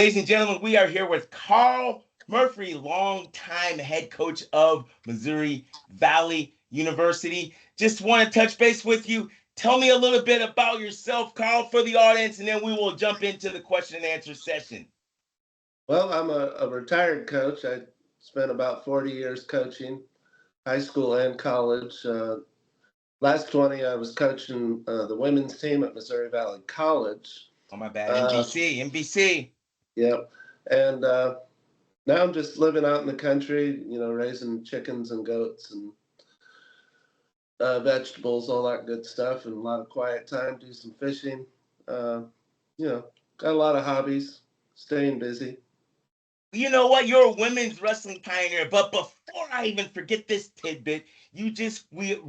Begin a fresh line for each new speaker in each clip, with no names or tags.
Ladies and gentlemen, we are here with Carl Murphy, longtime head coach of Missouri Valley University. Just want to touch base with you. Tell me a little bit about yourself, Carl, for the audience, and then we will jump into the question and answer session.
Well, I'm a retired coach. I spent about 40 years coaching high school and college. Last 20, I was coaching the women's team at Missouri Valley College.
Oh, my bad. NBC.
Yep. And now I'm just living out in the country, raising chickens and goats and vegetables, all that good stuff, and a lot of quiet time, do some fishing. Got a lot of hobbies, staying busy.
You know what? You're a women's wrestling pioneer. But before I even forget this tidbit,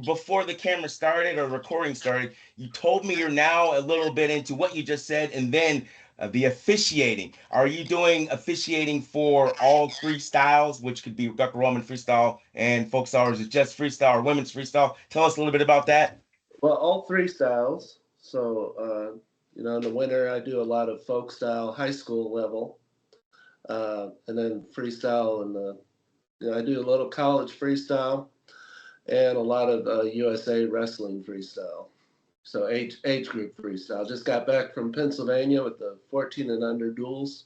before the camera started or recording started, you told me you're now a little bit into what you just said, and then the officiating. Are you doing officiating for all three styles, which could be Greco-Roman freestyle and Folkstyle, or is it just freestyle or women's freestyle? Tell us a little bit about that.
Well, all three styles. So, in the winter, I do a lot of Folkstyle high school level. And then freestyle, and I do a little college freestyle and a lot of USA wrestling freestyle. So age group freestyle. Just got back from Pennsylvania with the 14 and under duels.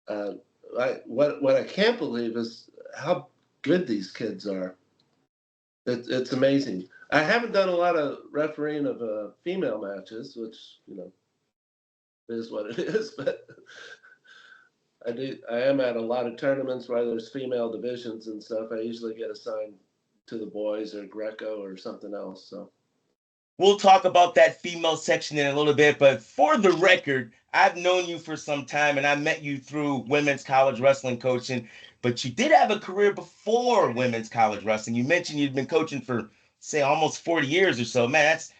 What I can't believe is how good these kids are. It's amazing. I haven't done a lot of refereeing of female matches, which is what it is, but I am at a lot of tournaments where there's female divisions and stuff. I usually get assigned to the boys or Greco or something else. So
we'll talk about that female section in a little bit, but for the record, I've known you for some time and I met you through women's college wrestling coaching, but you did have a career before women's college wrestling. You mentioned you'd been coaching for, say, almost 40 years or so. Man, that's,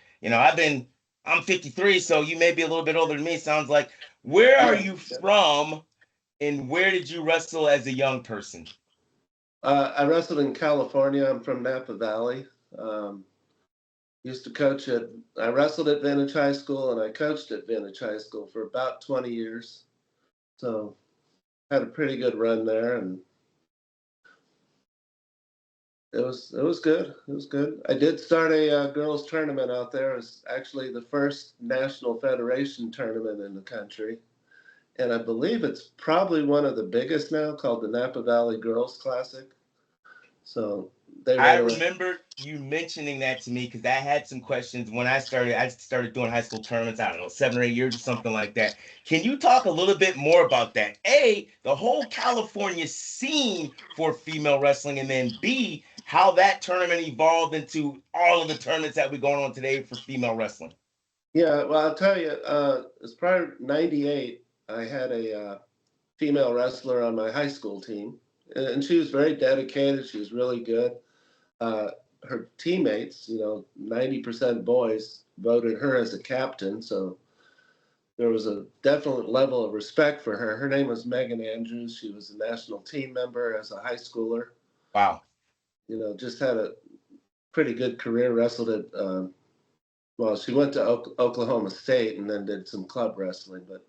I'm 53, so you may be a little bit older than me, sounds like. Where are you from? And where did you wrestle as a young person?
I wrestled in California. I'm from Napa Valley. Used to I wrestled at Vintage High School and I coached at Vintage High School for about 20 years. So had a pretty good run there, and it was good. It was good. I did start a girls tournament out there. It was actually the first National Federation tournament in the country. And I believe it's probably one of the biggest now, called the Napa Valley Girls Classic. So
I remember you mentioning that to me because I had some questions when I started doing high school tournaments, I don't know, 7 or 8 years or something like that. Can you talk a little bit more about that? A, the whole California scene for female wrestling, and then B, how that tournament evolved into all of the tournaments that we're going on today for female wrestling.
Yeah, well, I'll tell you, it's probably 98. I had a female wrestler on my high school team, and she was very dedicated. She was really good. Her teammates, 90% boys, voted her as a captain. So there was a definite level of respect for her. Her name was Megan Andrews. She was a national team member as a high schooler.
Wow.
Just had a pretty good career, wrestled at, she went to Oklahoma State and then did some club wrestling, but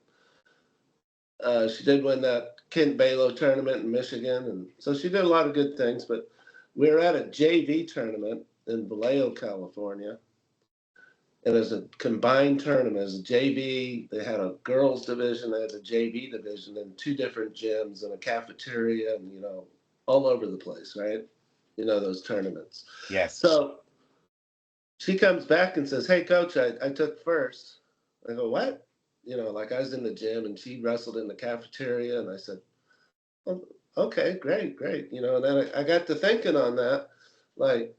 she did win that Bailo tournament in Michigan, and so she did a lot of good things. But we were at a JV tournament in Bailo, California, and as a combined tournament, as a JV, they had a girls division, they had a JV division, and two different gyms and a cafeteria, and all over the place, right? Those tournaments.
Yes.
So she comes back and says, "Hey, coach, I took first." I go, "What?" Like I was in the gym and she wrestled in the cafeteria, and I said, "Oh, okay, great. And then I got to thinking on that, like,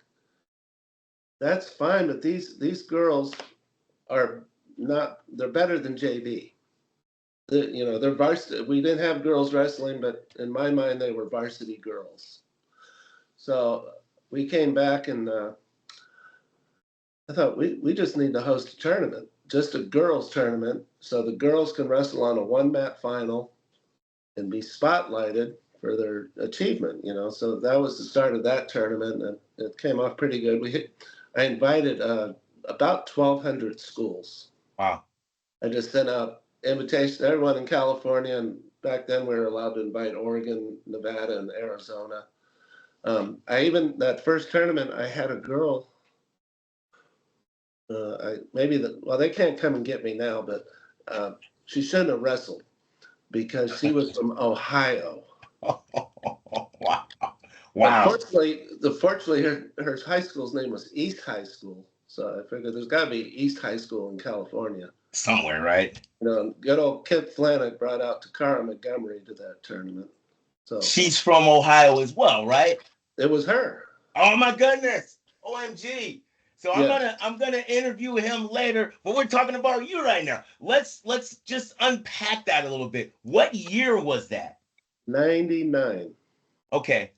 that's fine, but these girls are not, they're better than JV. They're varsity. We didn't have girls wrestling, but in my mind, they were varsity girls. So we came back and I thought we just need to host a tournament, just a girls tournament, so the girls can wrestle on a one-mat final and be spotlighted for their achievement, So that was the start of that tournament, and it came off pretty good. I invited about 1,200 schools.
Wow.
I just sent out invitation, everyone in California, and back then we were allowed to invite Oregon, Nevada, and Arizona. That first tournament, I had a girl. They can't come and get me now, but she shouldn't have wrestled because she was from Ohio.
Wow.
But
Wow.
fortunately, her high school's name was East High School. So I figured there's got to be East High School in California.
Somewhere, right?
Good old Kip Flanick brought out 𝐂𝐚𝐫𝐥 to that tournament. So
She's from Ohio as well, right?
it was her.
Oh my goodness. OMG. So I'm
Yes.
gonna I'm gonna interview him later, but we're talking about you right now. Let's just unpack that a little bit. What year was that?
99.
Okay.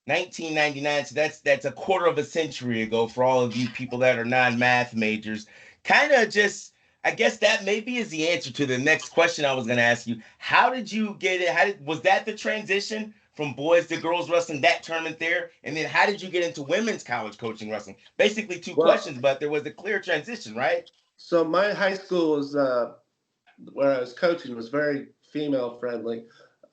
1999. So that's a quarter of a century ago for all of you people that are non-math majors. Kind of just, I guess that maybe is the answer to the next question I was going to ask you. How did you get it? Was that the transition from boys to girls wrestling, that tournament there? And then how did you get into women's college coaching wrestling? Basically two
Well,
questions, but there was a clear transition, right?
so my high school was where I was coaching was very female friendly.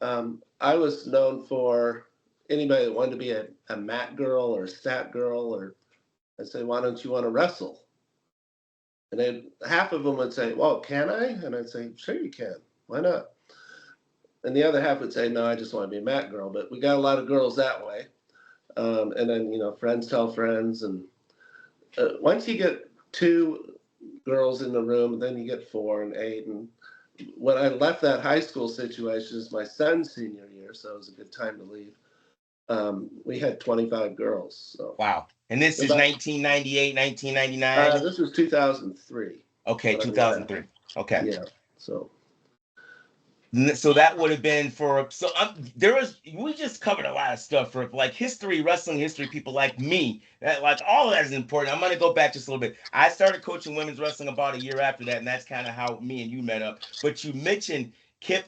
I was known for anybody that wanted to be a mat girl or a stat girl, or I'd say, why don't you want to wrestle? And then half of them would say, well, can I? And I'd say, sure you can. Why not? And the other half would say, no, I just want to be a mat girl. But we got a lot of girls that way. And then, friends tell friends. And once you get two girls in the room, then you get 4 and 8. And when I left that high school situation, is my son's senior year, so it was a good time to leave. We had 25 girls. So
Wow. And this is 1998, 1999?
This was 2003.
Okay, 2003. Okay.
Yeah. So
that would have been for we just covered a lot of stuff for like history, wrestling history, people like me, that like all of that is important. I'm going to go back just a little bit. I started coaching women's wrestling about a year after that, and that's kind of how me and you met up. But you mentioned Kip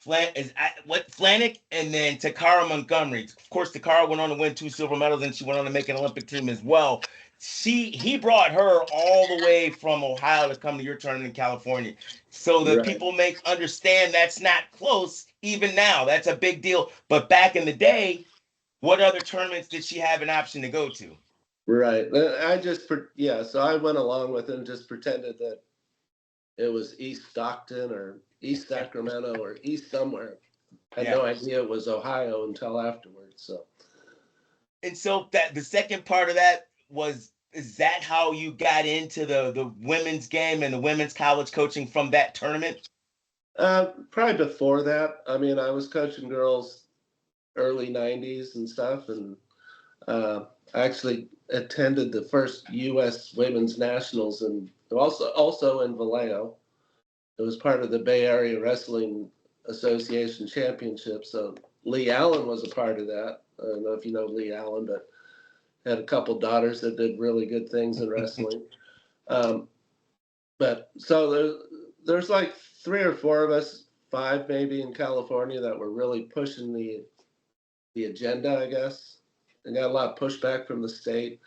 Flanick, and then Takara Montgomery. Of course, Takara went on to win 2 silver medals, and she went on to make an Olympic team as well. He brought her all the way from Ohio to come to your tournament in California. So the
right.
people make understand that's not close even now. That's a big deal. But back in the day, what other tournaments did she have an option to go to?
Right. So I went along with it and just pretended that it was East Stockton or East Sacramento or East somewhere. I had no idea it was Ohio until afterwards. So.
And so that the second part of that is that how you got into the women's game and the women's college coaching from that tournament?
Probably before that. I mean, I was coaching girls early 90s and stuff, and I actually attended the first U.S. Women's Nationals, and also in Vallejo. It was part of the Bay Area Wrestling Association Championship. So Lee Allen was a part of that. I don't know if you know Lee Allen, but had a couple daughters that did really good things in wrestling. But so there's like 3 or 4 of us, 5 maybe in California, that were really pushing the agenda, I guess, and got a lot of pushback from the state.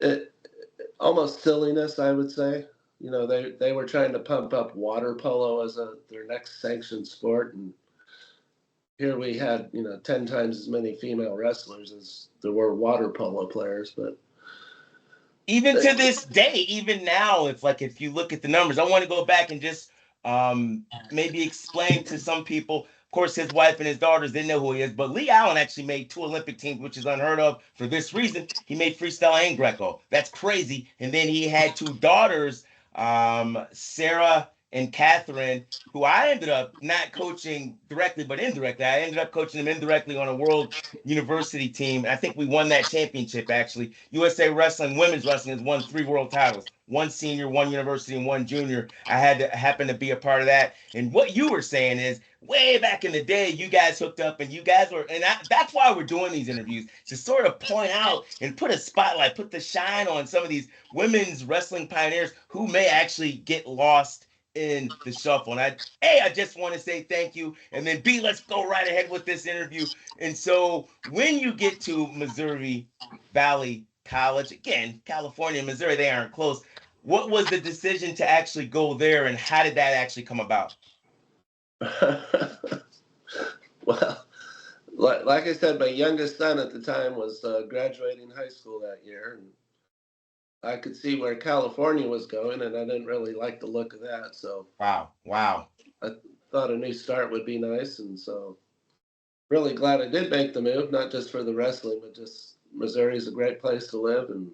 It almost silliness, I would say. They were trying to pump up water polo as their next sanctioned sport, and here we had 10 times as many female wrestlers as there were water polo players. But
even to this day, even now, if you look at the numbers, I want to go back and just maybe explain to some people. Of course, his wife and his daughters didn't know who he is, but Lee Allen actually made 2 Olympic teams, which is unheard of for this reason. He made freestyle and Greco. That's crazy. And then he had 2 daughters, Sarah and Catherine, who I ended up not coaching directly, but indirectly. I ended up coaching them indirectly on a world university team. And I think we won that championship, actually. USA Wrestling, women's wrestling, has won 3 world titles. 1 senior, 1 university, and 1 junior. I happen to be a part of that. And what you were saying is, way back in the day, you guys hooked up, and you guys were, that's why we're doing these interviews, to sort of point out and put a spotlight, put the shine on some of these women's wrestling pioneers who may actually get lost in the shuffle. And I just want to say thank you. And then B, let's go right ahead with this interview. And so when you get to Missouri Valley College, again, California and Missouri, they aren't close. What was the decision to actually go there, and how did that actually come about?
Well, like I said, my youngest son at the time was graduating high school that year, and I could see where California was going, and I didn't really like the look of that. So
Wow, wow.
I thought a new start would be nice, and so really glad I did make the move, not just for the wrestling, but just Missouri is a great place to live and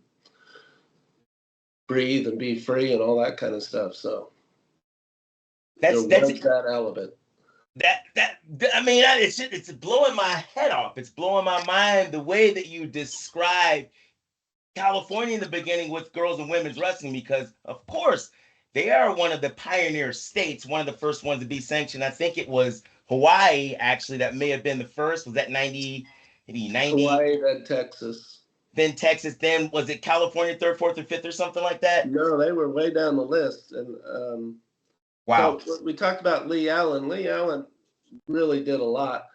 breathe and be free and all that kind of stuff. So there
That's
was that element.
I mean, it's blowing my head off. It's blowing my mind the way that you describe California in the beginning with girls and women's wrestling, because of course they are one of the pioneer states, one of the first ones to be sanctioned. I think it was Hawaii actually that may have been the first. Was that 90, maybe 90?
Hawaii, then Texas.
Then Texas. Then was it California third, fourth, or fifth, or something like that?
No, they were way down the list. And
Wow.
so we talked about Lee Allen. Lee Allen really did a lot,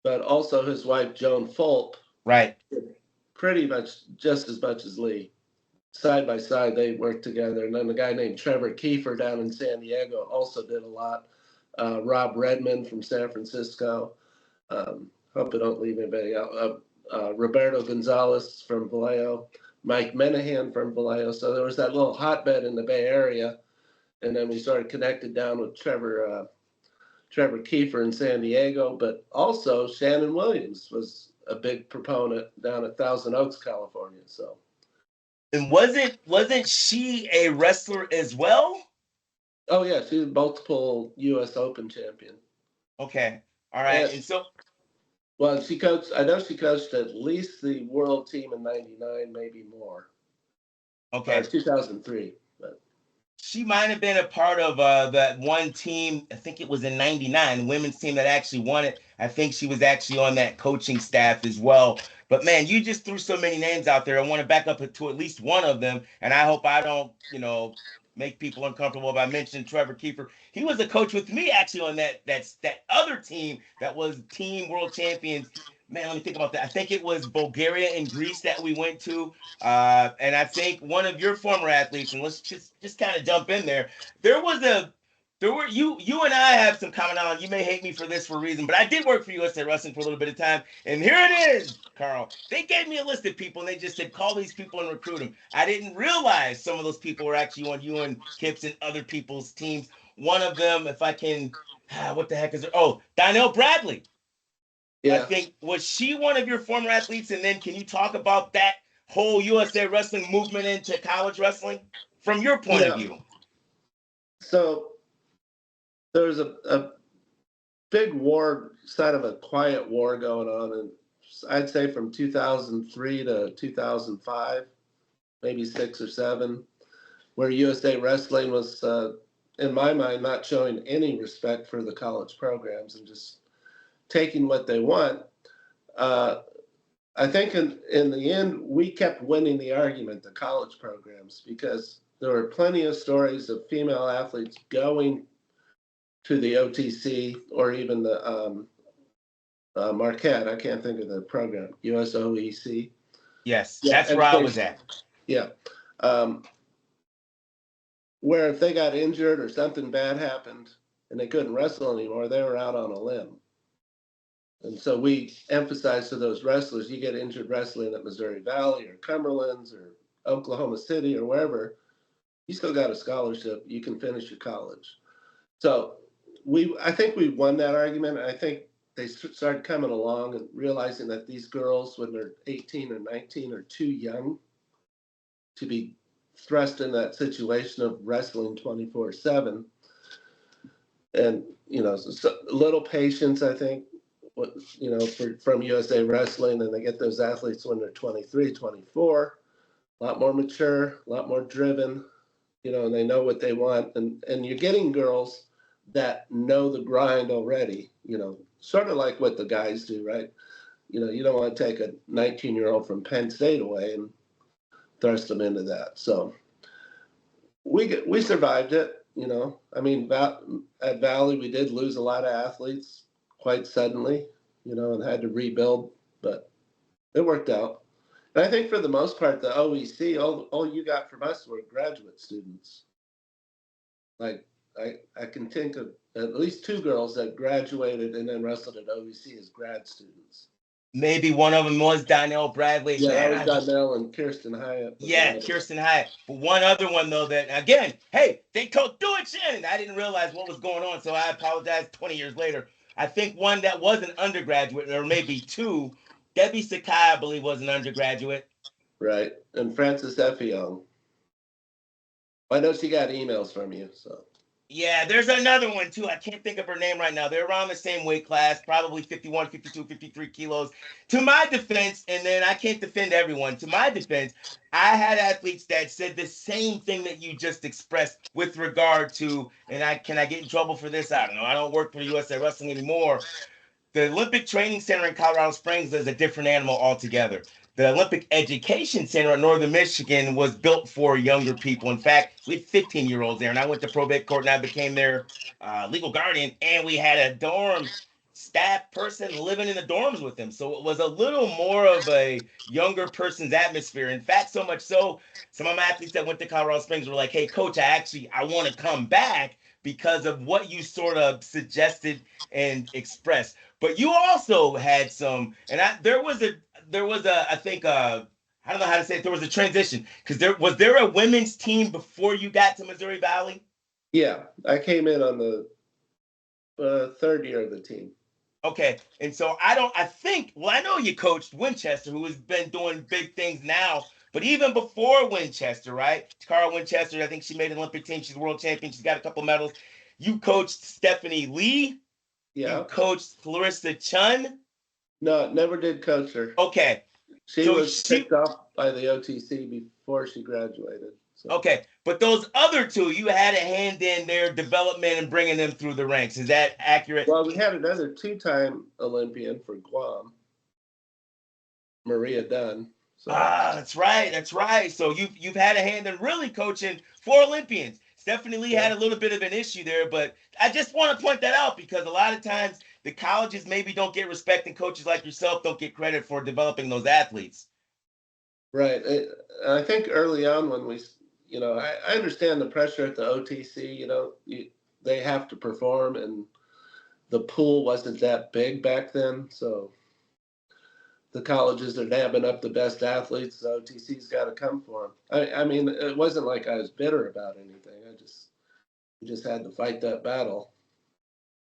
but also his wife, Joan Fulp,
Right.
did pretty much just as much as Lee. Side by side, they worked together. And then the guy named Trevor Kiefer down in San Diego also did a lot. Rob Redmond from San Francisco. Hope I don't leave anybody out. Roberto Gonzalez from Vallejo. Mike Menahan from Vallejo. So there was that little hotbed in the Bay Area. And then we started connected down with Trevor Kiefer in San Diego. But also Shannon Williams was a big proponent down at Thousand Oaks, California. So.
And wasn't she a wrestler as well?
Oh yeah, she's a multiple U.S. Open champion.
Okay. All right.
And
And so
well, she coached. I know she coached at least the world team in '99, maybe more, or
okay.
2003. But
She might have been a part of that one team. I think it was in '99, women's team that actually won it. I think she was actually on that coaching staff as well. But man, you just threw so many names out there. I want to back up to at least one of them, and I hope I don't, make people uncomfortable by mentioning Trevor Kiefer. He was a coach with me actually on that other team that was team world champions. Man, let me think about that. I think it was Bulgaria and Greece that we went to. And I think one of your former athletes, and let's just kind of jump in there. There was a there were you and I have some common knowledge. You may hate me for this for a reason, but I did work for USA Wrestling for a little bit of time, and here it is, Carl. They gave me a list of people, and they just said call these people and recruit them. I didn't realize some of those people were actually on you and Kip's and other people's teams. One of them, if I can, what the heck is it? Oh, Donnell Bradley. I
yeah,
think was she one of your former athletes? And then can you talk about that whole USA wrestling movement into college wrestling from your point of
yeah.
view?
So there was a big war, sort of a quiet war going on, and I'd say from 2003 to 2005, maybe 6 or 7, where USA Wrestling was, in my mind, not showing any respect for the college programs and just taking what they want. Uh, I think in the end, we kept winning the argument, the college programs, because there were plenty of stories of female athletes going to the OTC or even the Marquette. I can't think of the program, USOEC.
Yes,
Yeah,
that's where I was
education.
at.
Yeah. Um, where if they got injured or something bad happened and they couldn't wrestle anymore, they were out on a limb. And so we emphasize to those wrestlers, you get injured wrestling at Missouri Valley or Cumberland's or Oklahoma City or wherever, you still got a scholarship. You can finish your college. So I think we won that argument. I think they started coming along and realizing that these girls, when they're 18 or 19, are too young to be thrust in that situation of wrestling 24/7. And, so little patience, I think, from USA Wrestling, and they get those athletes when they're 23, 24, a lot more mature, a lot more driven, and they know what they want. And you're getting girls that know the grind already, sort of like what the guys do, right? You don't want to take a 19-year-old from Penn State away and thrust them into that. So we survived it, I mean, at Valley, we did lose a lot of athletes quite suddenly, and had to rebuild, but it worked out. And I think for the most part, the OEC, all you got from us were graduate students. Like I can think of at least 2 girls that graduated and then wrestled at OEC as grad students.
Maybe one of them was Donnell Bradley.
Yeah, that
Man,
was Donnell and Kirsten Hyatt.
yeah, Kirsten Hyatt. But one other one though that again, hey, they told do it, Shannon. I didn't realize what was going on, so I apologize 20 years later. I think one that was an undergraduate, or maybe two. Debbie Sakai, I believe, was an undergraduate.
Right. And Frances F. Young. I know she got emails from you, so.
Yeah, there's another one too. I can't think of her name right now. They're around the same weight class, probably 51, 52, 53 kilos. To my defense, and then I can't defend everyone. To my defense, I had athletes that said the same thing that you just expressed with regard to, and I get in trouble for this? I don't know. I don't work for USA Wrestling anymore. The Olympic Training Center in Colorado Springs is a different animal altogether. The Olympic Education Center in Northern Michigan was built for younger people. In fact, we had 15-year-olds there, and I went to probate court and I became their legal guardian, and we had a dorm staff person living in the dorms with them. So it was a little more of a younger person's atmosphere. In fact, so much so, some of my athletes that went to Colorado Springs were like, hey, coach, I want to come back because of what you sort of suggested and expressed. But you also had some, and there was a I think I don't know how to say it. There was a transition because there a women's team before you got to Missouri Valley?
Yeah, I came in on the 3rd year of the team.
Okay, and so I know you coached Winchester, who has been doing big things now, but even before Winchester, right? Takara Winchester, I think she made an Olympic team. She's a world champion. She's got a couple medals. You coached Stephanie Lee.
Yeah.
You coached Clarissa Chun.
No, never did coach her.
Okay.
She was picked off by the OTC before she graduated. So.
Okay, but those other two, you had a hand in their development and bringing them through the ranks. Is that accurate?
Well, we had another 2-time Olympian for Guam, Maria Dunn.
So. That's right. That's right. So you've had a hand in really coaching 4 Olympians. Stephanie Lee had a little bit of an issue there, but I just want to point that out because a lot of times the colleges maybe don't get respect and coaches like yourself don't get credit for developing those athletes.
Right. I think early on when we, I understand the pressure at the OTC, they have to perform and the pool wasn't that big back then. So the colleges are nabbing up the best athletes. The OTC's got to come for them. I mean, it wasn't like I was bitter about anything. We just had to fight that battle.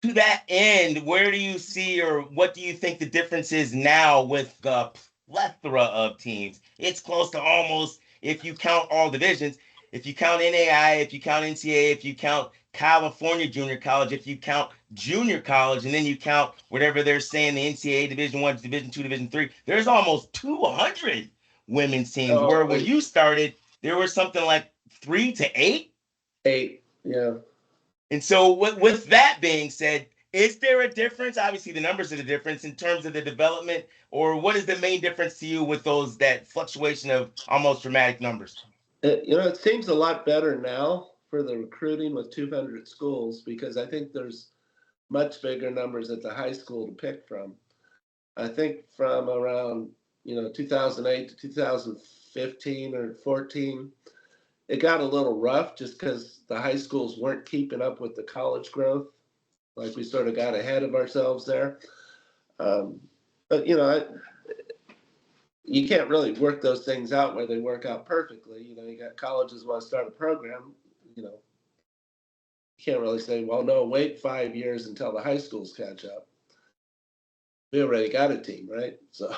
To that end, where do you see or what do you think the difference is now with the plethora of teams? It's close to almost, if you count all divisions, if you count NAI, if you count NCAA, if you count California Junior College, if you count junior college, and then you count whatever they're saying, the NCAA Division I, Division II, Division III, there's almost 200 women's teams, where when you started, there was something like 3 to 8?
8, yeah.
And so with that being said, is there a difference? Obviously, the numbers are the difference in terms of the development, or what is the main difference to you with that fluctuation of almost dramatic numbers?
It seems a lot better now for the recruiting with 200 schools because I think there's much bigger numbers at the high school to pick from. I think from around 2008 to 2015 or 14, it got a little rough just because the high schools weren't keeping up with the college growth. Like we sort of got ahead of ourselves there. But you can't really work those things out where they work out perfectly. You got colleges want to start a program. You can't really say, well, no, wait 5 years until the high schools catch up. We already got a team, right? So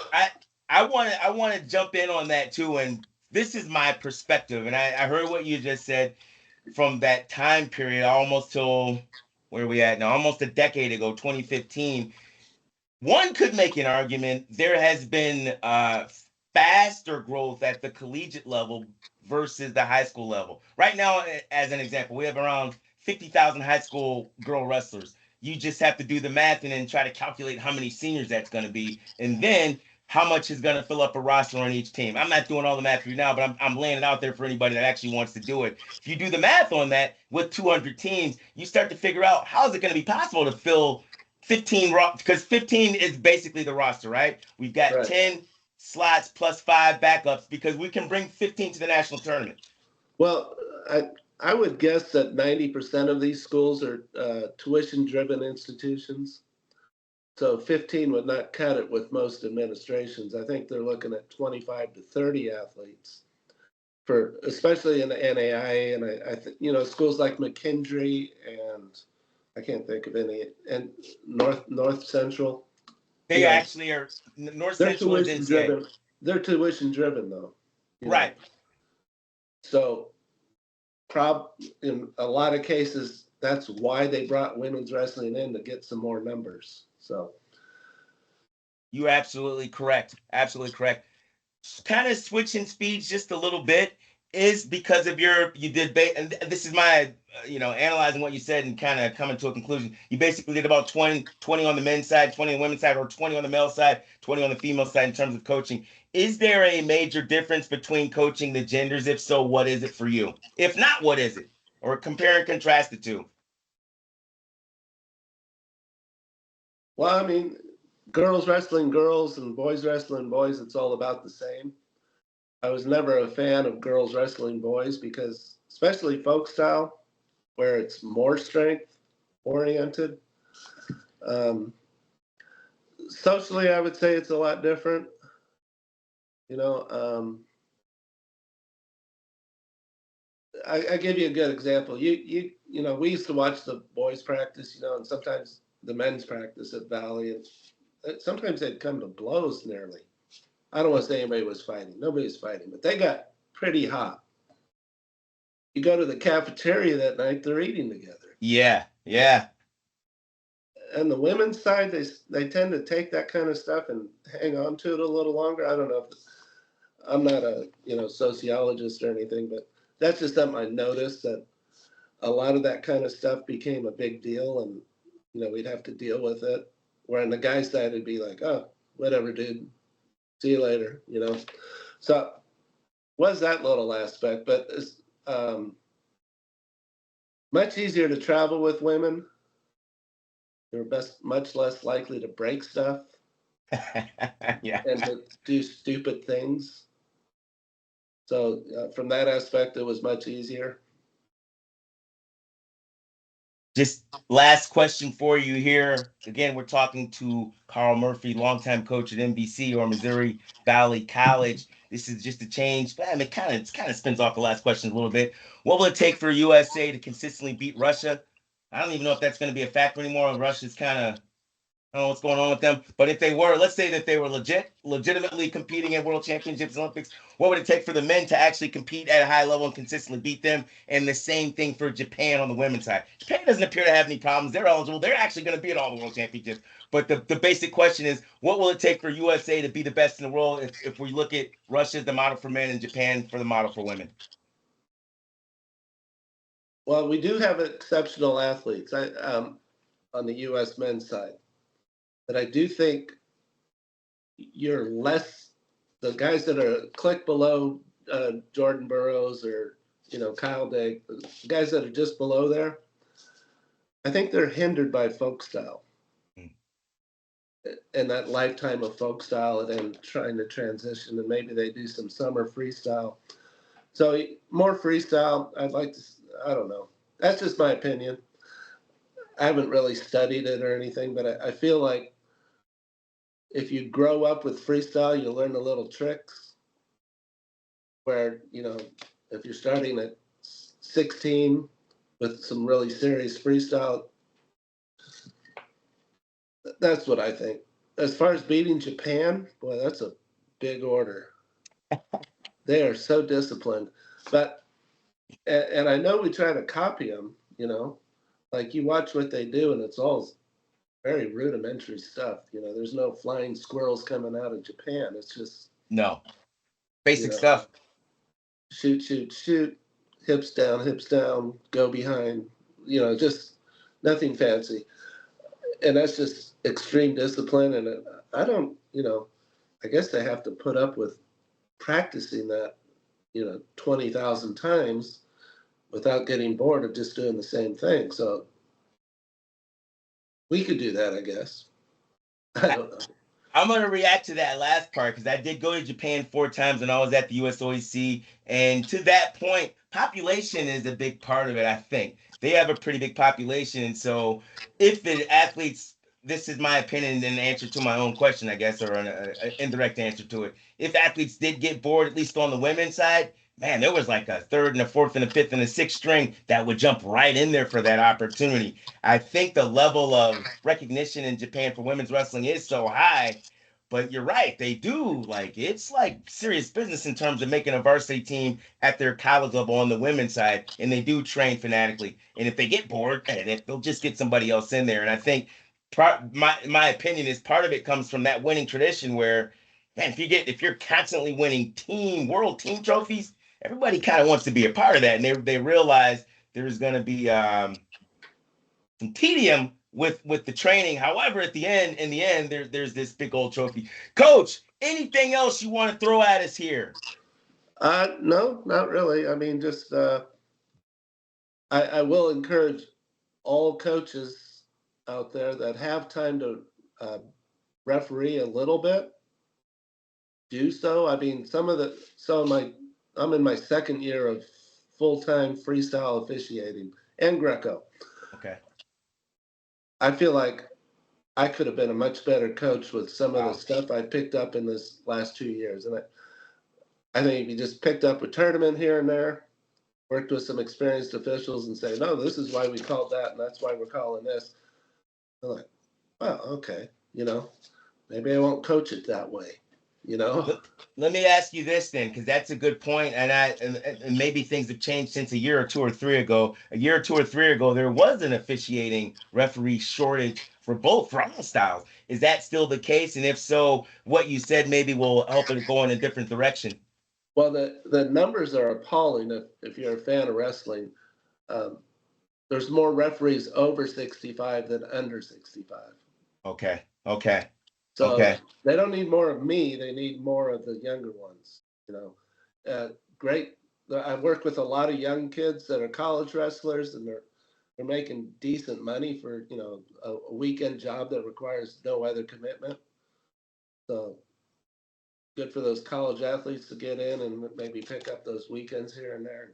I want to jump in on that too, and this is my perspective, and I heard what you just said from that time period, almost till where are we at now? Almost a decade ago, 2015. One could make an argument there has been faster growth at the collegiate level versus the high school level. Right now, as an example, we have around 50,000 high school girl wrestlers. You just have to do the math and then try to calculate how many seniors that's going to be, and then how much is going to fill up a roster on each team. I'm not doing all the math for you now, but I'm laying it out there for anybody that actually wants to do it. If you do the math on that with 200 teams, you start to figure out how is it going to be possible to fill 15, because 15 is basically the roster, right? We've got 10 slots plus 5 backups because we can bring 15 to the national tournament.
Well, I would guess that 90% of these schools are tuition-driven institutions. So 15 would not cut it with most administrations. I think they're looking at 25 to 30 athletes for, especially in the NAIA, and I think, you know, schools like McKendree and I can't think of any, and North Central.
They actually are North Central is NCAA.
They're tuition driven though.
Right.
So in a lot of cases, that's why they brought women's wrestling in, to get some more numbers. So
you're absolutely correct. Absolutely correct. Kind of switching speeds just a little bit is because of and this is my analyzing what you said and kind of coming to a conclusion. You basically did about 20 on the men's side, 20 on the women's side, or 20 on the male side, 20 on the female side in terms of coaching. Is there a major difference between coaching the genders? If so, what is it for you? If not, what is it? Or compare and contrast the two.
Well, I mean, girls wrestling girls and boys wrestling boys, it's all about the same. I was never a fan of girls wrestling boys because, especially folk style, where it's more strength oriented. Socially, I would say it's a lot different. I give you a good example. We used to watch the boys practice, and sometimes the men's practice at Valley, and sometimes they'd come to blows nearly. I don't want to say anybody was fighting. Nobody was fighting, but they got pretty hot. You go to the cafeteria that night, they're eating together.
Yeah, yeah.
And the women's side, they tend to take that kind of stuff and hang on to it a little longer. I don't know if I'm not a sociologist or anything, but that's just something I noticed, that a lot of that kind of stuff became a big deal, and we'd have to deal with it. Where on the guy's side, it'd be like, oh, whatever, dude. See you later, So was that little aspect, but it's much easier to travel with women. They're much less likely to break stuff.
Yeah.
And to do stupid things. So from that aspect, it was much easier.
Just last question for you here. Again, we're talking to Carl Murphy, longtime coach at MVC, or Missouri Valley College. This is just a change. But it kind of spins off the last question a little bit. What will it take for USA to consistently beat Russia? I don't even know if that's going to be a factor anymore. Russia's kind of, I don't know what's going on with them. But if they were, let's say that they were legitimately competing at World Championships, Olympics, what would it take for the men to actually compete at a high level and consistently beat them? And the same thing for Japan on the women's side. Japan doesn't appear to have any problems. They're eligible. They're actually going to be at all the World Championships. But the basic question is, what will it take for USA to be the best in the world if we look at Russia as the model for men and Japan for the model for women?
Well, we do have exceptional athletes on the U.S. men's side. But I do think you're less, the guys that are click below Jordan Burroughs or Kyle Dake, the guys that are just below there, I think they're hindered by folk style and that lifetime of folk style, and then trying to transition, and maybe they do some summer freestyle. So more freestyle. I don't know. That's just my opinion. I haven't really studied it or anything, but I feel like if you grow up with freestyle, you learn the little tricks where, if you're starting at 16 with some really serious freestyle, that's what I think. As far as beating Japan, boy, that's a big order. They are so disciplined. But, and I know we try to copy them, like you watch what they do and it's all very rudimentary stuff. There's no flying squirrels coming out of Japan. It's just
basic stuff.
Shoot, shoot, shoot, hips down, go behind. Just nothing fancy. And that's just extreme discipline. And I don't, I guess they have to put up with practicing that, 20,000 times without getting bored of just doing the same thing. So we could do that, I guess. I don't know.
I'm gonna react to that last part because I did go to Japan 4 times and I was at the USOEC. And to that point, population is a big part of it. I think they have a pretty big population, and so if the athletes, this is my opinion and an answer to my own question, I guess, or an indirect answer to it. If athletes did get bored, at least on the women's side, man, there was like a third and a fourth and a fifth and a sixth string that would jump right in there for that opportunity. I think the level of recognition in Japan for women's wrestling is so high, but you're right. They do like it's like serious business in terms of making a varsity team at their college level on the women's side, and they do train fanatically. And if they get bored, they'll just get somebody else in there. And I think my opinion is part of it comes from that winning tradition where, man, if you're constantly winning world team trophies, everybody kind of wants to be a part of that, and they realize there's going to be some tedium with the training. However, in the end, there's this big old trophy. Coach, anything else you want to throw at us here?
No, not really. I mean, just I will encourage all coaches out there that have time to referee a little bit, do so. I mean, I'm in my second year of full-time freestyle officiating and Greco.
Okay.
I feel like I could have been a much better coach with some of the stuff I picked up in this last 2 years. And I think if you just picked up a tournament here and there, worked with some experienced officials and say, no, this is why we called that, and that's why we're calling this. I'm like, well, okay, maybe I won't coach it that way,
Let me ask you this then, because that's a good point, and maybe things have changed since a year or two or three ago. A year or two or three ago, there was an officiating referee shortage for all styles. Is that still the case? And if so, what you said maybe will help it go in a different direction.
Well, the numbers are appalling if you're a fan of wrestling. Um, there's more referees over 65 than under 65.
Okay. Okay.
So
Okay.
they don't need more of me. They need more of the younger ones. Great. I work with a lot of young kids that are college wrestlers, and they're making decent money for a weekend job that requires no other commitment. So good for those college athletes to get in and maybe pick up those weekends here and there.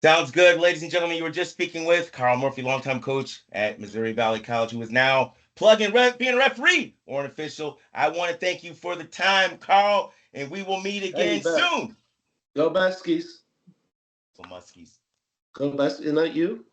Sounds good, ladies and gentlemen. You were just speaking with Carl Murphy, longtime coach at Missouri Valley College, who is now being a referee or an official. I want to thank you for the time, Carl, and we will meet
Hey,
again
you bet.
soon.
Go Muskies.
Go Muskies.
Go Muskies. Isn't that you?